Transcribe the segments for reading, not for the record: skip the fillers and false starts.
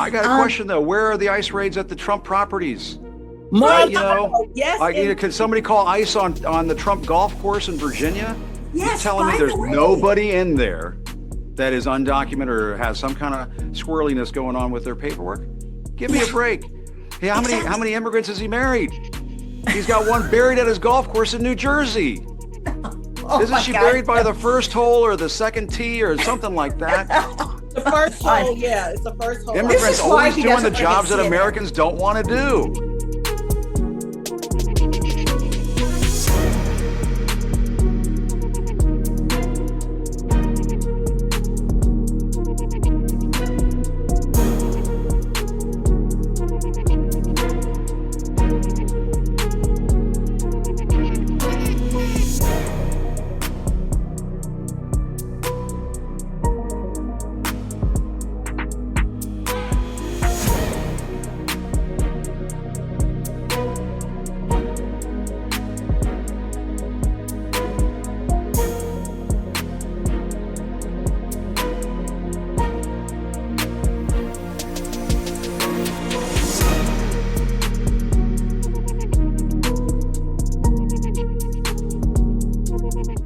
I got a question though. Where are the ICE raids at the Trump properties? More, Yes. Could somebody call ICE on the Trump golf course in Virginia? Yes. You're telling me there's nobody in there that is undocumented or has some kind of squirreliness going on with their paperwork? Give me a break. Hey, how many immigrants has he married? He's got one buried at his golf course in New Jersey. Isn't she buried by the first hole or the second tee or something like that? The first hole, yeah, it's the first hole. Immigrants always doing the jobs that Americans don't want to do.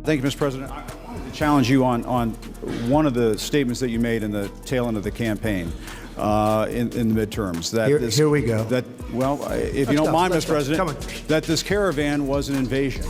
Thank you, Mr. President. I wanted to challenge you on one of the statements that you made in the tail end of the campaign in the midterms. Here we go. If you don't mind, Mr. President, that this caravan was an invasion.